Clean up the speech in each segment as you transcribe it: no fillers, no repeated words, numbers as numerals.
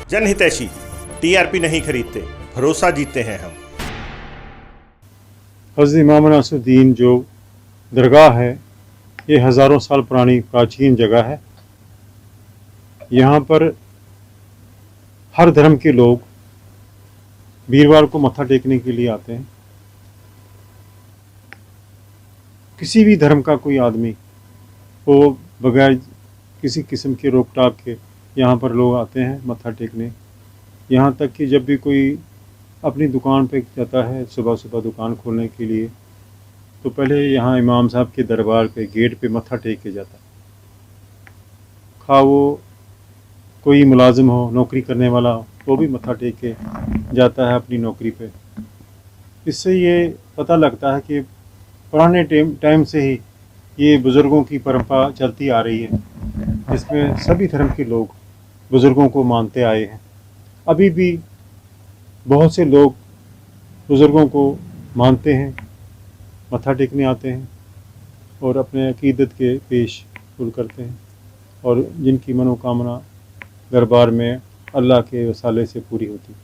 जनहितैषी, TRP नहीं खरीदते, भरोसा जीतते हैं हम। हज़रत इमाम नसरुद्दीन जो दरगाह है, ये हज़ारों साल पुरानी प्राचीन जगह है। यहाँ पर हर धर्म के लोग वीरवार को मत्था टेकने के लिए आते हैं। किसी भी धर्म का कोई आदमी वो बगैर किसी किस्म के रोक टाक के यहाँ पर लोग आते हैं मत्था टेकने। यहाँ तक कि जब भी कोई अपनी दुकान पे जाता है सुबह सुबह दुकान खोलने के लिए, तो पहले यहाँ इमाम साहब के दरबार पे गेट पे मत्था टेक के जाता है। खा वो कोई मुलाजिम हो, नौकरी करने वाला हो, वो भी मत्था टेक के जाता है अपनी नौकरी पे। इससे ये पता लगता है कि पुराने टाइम से ही ये बुज़ुर्गों की परंपरा चलती आ रही है, जिसमें सभी धर्म के लोग बुज़ुर्गों को मानते आए हैं। अभी भी बहुत से लोग बुज़ुर्गों को मानते हैं, मत्था टेकने आते हैं और अपने अकीदत के पेश फूल करते हैं, और जिनकी मनोकामना दरबार में अल्लाह के वसाले से पूरी होती है।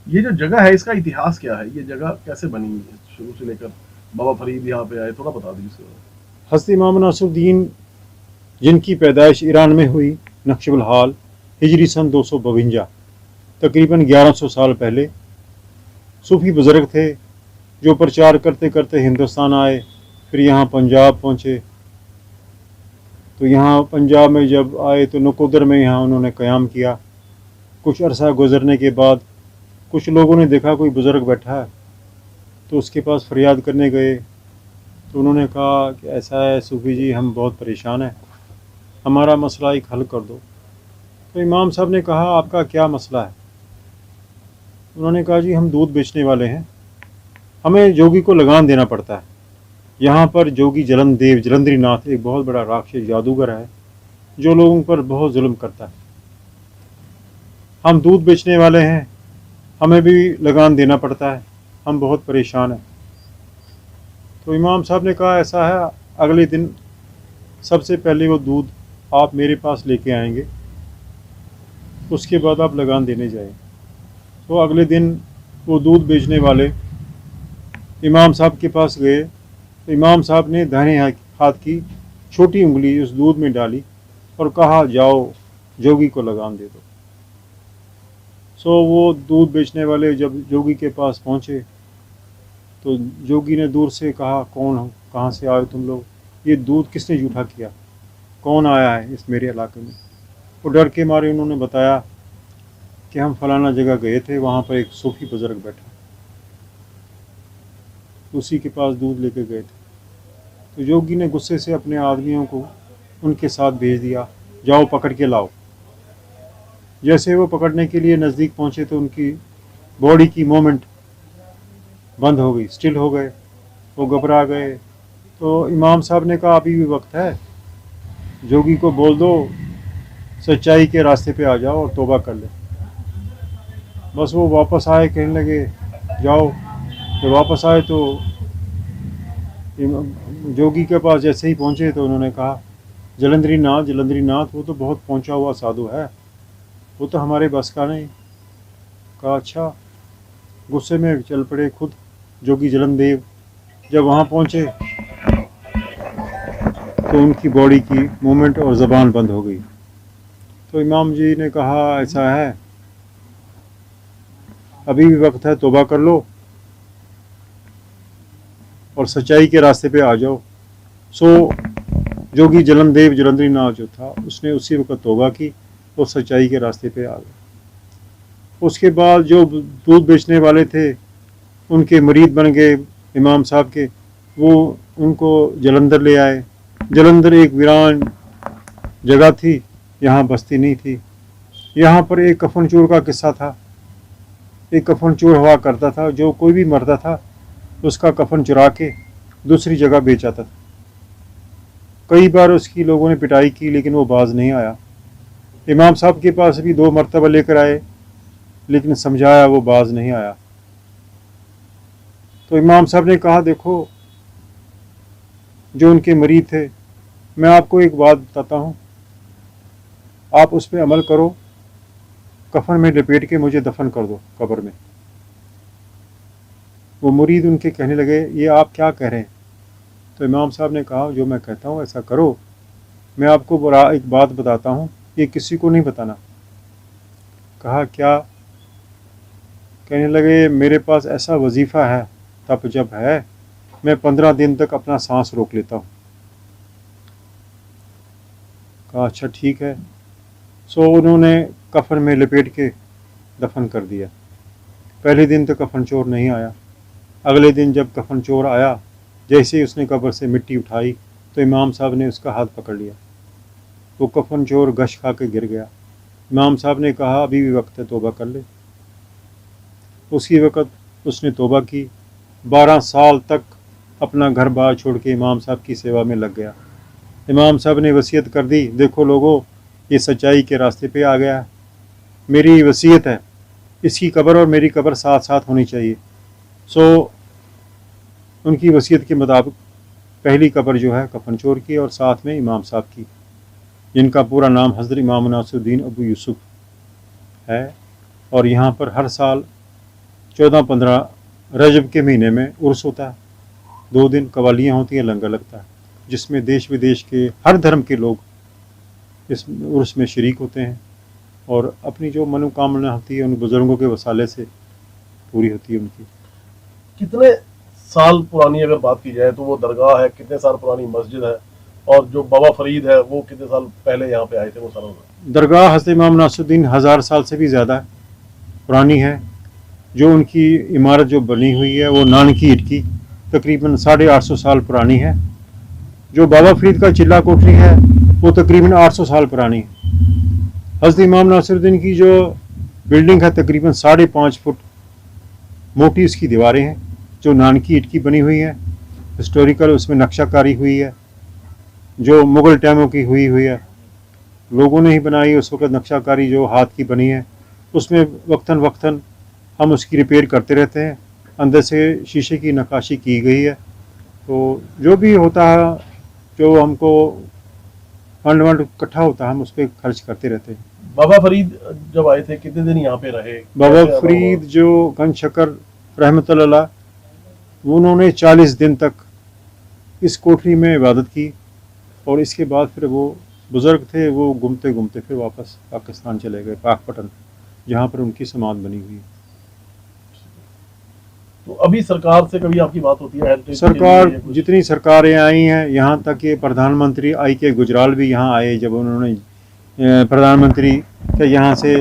ये जो जगह है इसका इतिहास क्या है? ये जगह कैसे बनी है शुरू से लेकर बाबा फरीद यहाँ पे आए, थोड़ा बता दीजिए। हज़रत इमाम नसरुद्दीन जिनकी पैदाइश ईरान में हुई नक्शबुल हाल हिजरी सन 252, तकरीबन 1100 साल पहले, सूफ़ी बुज़ुर्ग थे जो प्रचार करते करते हिंदुस्तान आए, फिर यहाँ पंजाब पहुँचे। तो यहाँ पंजाब में जब आए तो नकोदर में यहाँ उन्होंने क़याम किया। कुछ अरसा गुज़रने के बाद कुछ लोगों ने देखा कोई बुज़ुर्ग बैठा है, तो उसके पास फरियाद करने गए। तो उन्होंने कहा कि ऐसा है सूफ़ी जी, हम बहुत परेशान हैं, हमारा मसला एक हल कर दो। तो इमाम साहब ने कहा आपका क्या मसला है? उन्होंने कहा जी हम दूध बेचने वाले हैं, हमें जोगी को लगान देना पड़ता है। यहाँ पर जोगी जलंधरी नाथ एक बहुत बड़ा राक्षस जादूगर है जो लोगों पर बहुत जुल्म करता है। हम दूध बेचने वाले हैं, हमें भी लगान देना पड़ता है, हम बहुत परेशान हैं। तो इमाम साहब ने कहा ऐसा है, अगले दिन सबसे पहले वो दूध आप मेरे पास लेके आएंगे, उसके बाद आप लगान देने जाएं। तो अगले दिन वो दूध बेचने वाले इमाम साहब के पास गए। तो इमाम साहब ने दाहिने हाथ की छोटी उंगली उस दूध में डाली और कहा जाओ जोगी को लगान दे दो। सो वो दूध बेचने वाले जब जोगी के पास पहुँचे तो जोगी ने दूर से कहा कौन हो, कहाँ से आए तुम लोग, ये दूध किसने जूठा किया, कौन आया है इस मेरे इलाके में? वो डर के मारे उन्होंने बताया कि हम फलाना जगह गए थे, वहाँ पर एक सूफी बुज़ुर्ग बैठा, उसी के पास दूध लेके गए थे। तो जोगी ने गुस्से से अपने आदमियों को उनके साथ भेज दिया, जाओ पकड़ के लाओ। जैसे वो पकड़ने के लिए नज़दीक पहुँचे तो उनकी बॉडी की मूवमेंट बंद हो गई, स्टिल हो गए, वो घबरा गए। तो इमाम साहब ने कहा अभी भी वक्त है, जोगी को बोल दो सच्चाई के रास्ते पे आ जाओ और तौबा कर ले। बस वो वापस आए, कहने लगे जाओ। जब वापस आए तो जोगी के पास जैसे ही पहुँचे तो उन्होंने कहा जलंधरी नाथ वो तो बहुत पहुँचा हुआ साधु है, वो तो हमारे बस का नहीं। कहा अच्छा। गुस्से में चल पड़े खुद जोगी जलनदेव। जब वहाँ पहुँचे तो उनकी बॉडी की मूवमेंट और ज़बान बंद हो गई। तो इमाम जी ने कहा ऐसा है, अभी भी वक्त है, तौबा कर लो और सच्चाई के रास्ते पे आ जाओ। सो जोगी जलंधरी नाथ जो था उसने उसी वक्त तौबा की और सच्चाई के रास्ते पे आ गए। उसके बाद जो दूध बेचने वाले थे उनके मुरीद बन गए इमाम साहब के, वो उनको जलंधर ले आए। जलंधर एक वीरान जगह थी, यहाँ बस्ती नहीं थी। यहाँ पर एक कफन चोर का किस्सा था। एक कफन चोर हुआ करता था, जो कोई भी मरता था उसका कफन चुरा के दूसरी जगह बेच आता था। कई बार उसकी लोगों ने पिटाई की लेकिन वो बाज नहीं आया। इमाम साहब के पास भी 2 मरतबा लेकर आए लेकिन समझाया, वो बाज नहीं आया। तो इमाम साहब ने कहा देखो, जो उनके मरीद थे, मैं आपको एक बात बताता हूँ, आप उस पर अमल करो कफन में लपेट के मुझे दफन कर दो कब्र में। वो मुरीद उनके कहने लगे, ये आप क्या कह रहे हैं? तो इमाम साहब ने कहा, जो मैं कहता हूँ ऐसा करो। मैं आपको एक बात बताता हूँ, ये किसी को नहीं बताना। कहा, क्या? कहने लगे, मेरे पास ऐसा वजीफ़ा है, तब जब है, मैं 15 दिन तक अपना सांस रोक लेता हूँ। कहा, अच्छा ठीक है। सो उन्होंने कफन में लपेट के दफन कर दिया। पहले दिन तो कफन चोर नहीं आया। अगले दिन जब कफन चोर आया, जैसे ही उसने कब्र से मिट्टी उठाई तो इमाम साहब ने उसका हाथ पकड़ लिया। वो कफन चोर गश खा के गिर गया। इमाम साहब ने कहा, अभी भी वक्त है, तौबा कर ले। उसी वक्त उसने तौबा की। 12 साल तक अपना घर बार छोड़ के इमाम साहब की सेवा में लग गया। इमाम साहब ने वसीयत कर दी, देखो लोगों, ये सच्चाई के रास्ते पे आ गया है। मेरी वसीयत है, इसकी कब्र और मेरी कब्र साथ साथ होनी चाहिए। सो उनकी वसीयत के मुताबिक पहली कब्र जो है कफन चोर की और साथ में इमाम साहब की, जिनका पूरा नाम हज़रत इमाम नासिरुद्दीन अबू यूसुफ है। और यहाँ पर हर साल 14-15 रजब के महीने में उर्स होता है। 2 दिन कवालियाँ होती हैं, लंगर लगता है, जिसमें देश विदेश के हर धर्म के लोग इस उर्स में शरीक होते हैं और अपनी जो मनोकामना होती है उन बुज़ुर्गों के वसाले से पूरी होती है उनकी। कितने साल पुरानी अगर बात की जाए तो वो दरगाह है, कितने साल पुरानी मस्जिद है, और जो बाबा फरीद है वो कितने साल पहले यहाँ पे आए थे? वो सालों में दरगाह हज़रत इमाम नासिरुद्दीन 1000 साल से भी ज़्यादा पुरानी है। जो उनकी इमारत जो बनी हुई है वो नान की ईंट की तकरीबन 850 साल पुरानी है। जो बाबा फरीद का चिल्ला कोठरी है वो तकरीबन 800 साल पुरानी है। हज़रत इमाम नासिरुद्दीन की जो बिल्डिंग है तकरीबन 5.5 फुट मोटी उसकी दीवारें हैं, जो नान की ईंट की बनी हुई है। हिस्टोरिकल उसमें नक्शाकारी हुई है, जो मुग़ल टाइमों की हुई है, लोगों ने ही बनाई। उस वक्त नक्शाकारी जो हाथ की बनी है, उसमें वक्तन वक्तन हम उसकी रिपेयर करते रहते हैं। अंदर से शीशे की नक्काशी की गई है। तो जो भी होता है, जो हमको फंड इकट्ठा होता है, हम उस पर खर्च करते रहते हैं। बाबा फरीद जब आए थे कितने दिन यहाँ पे रहे? बाबा फरीद जो गंज शकर रहमतुल्लाह अलैह, उन्होंने 40 दिन तक इस कोठरी में इबादत की और इसके बाद फिर वो बुज़ुर्ग थे, वो घूमते घूमते फिर वापस पाकिस्तान चले गए, पाकपटन, जहाँ पर उनकी समाध बनी हुई है। तो अभी सरकार से कभी आपकी बात होती है? सरकार, जितनी सरकारें आई हैं, यहाँ तक कि प्रधानमंत्री I.K. गुजराल भी यहाँ आए। जब उन्होंने प्रधानमंत्री के यहाँ से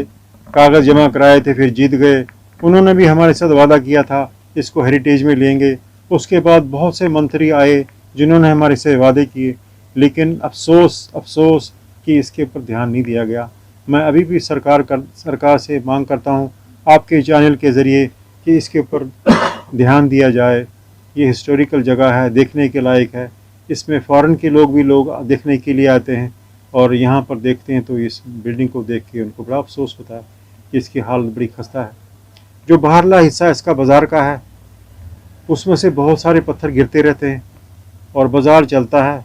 कागज़ जमा कराए थे, फिर जीत गए, उन्होंने भी हमारे साथ वादा किया था इसको हेरिटेज में लेंगे। उसके बाद बहुत से मंत्री आए जिन्होंने हमारे से वादे किए, लेकिन अफसोस कि इसके ऊपर ध्यान नहीं दिया गया। मैं अभी भी सरकार से मांग करता हूँ आपके चैनल के ज़रिए कि इसके ऊपर ध्यान दिया जाए। ये हिस्टोरिकल जगह है, देखने के लायक है। इसमें फ़ॉरेन के लोग देखने के लिए आते हैं और यहाँ पर देखते हैं तो इस बिल्डिंग को देख के उनको बड़ा अफसोस होता है कि इसकी हालत बड़ी खस्ता है। जो बाहरला हिस्सा इसका बाज़ार का है, उसमें से बहुत सारे पत्थर गिरते रहते हैं और बाज़ार चलता है।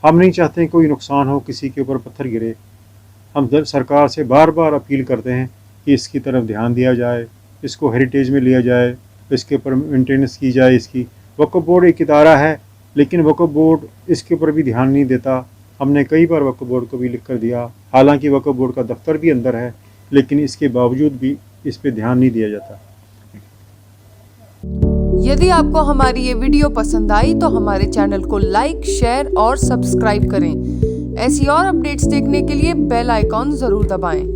हम नहीं चाहते कोई नुकसान हो, किसी के ऊपर पत्थर गिरे। हम सरकार से बार बार अपील करते हैं कि इसकी तरफ ध्यान दिया जाए, इसको हेरिटेज में लिया जाए, इसके ऊपर मेंटेनेंस की जाए। इसकी वक्फ बोर्ड एक इदारा है, लेकिन वक्फ बोर्ड इसके ऊपर भी ध्यान नहीं देता। हमने कई बार वक्फ बोर्ड को भी लिख कर दिया, हालांकि वक्फ बोर्ड का दफ्तर भी अंदर है, लेकिन इसके बावजूद भी इस पर ध्यान नहीं दिया जाता। यदि आपको हमारी ये वीडियो पसंद आई तो हमारे चैनल को लाइक, शेयर और सब्सक्राइब करें। ऐसी और अपडेट्स देखने के लिए बेल आइकॉन जरूर दबाएं।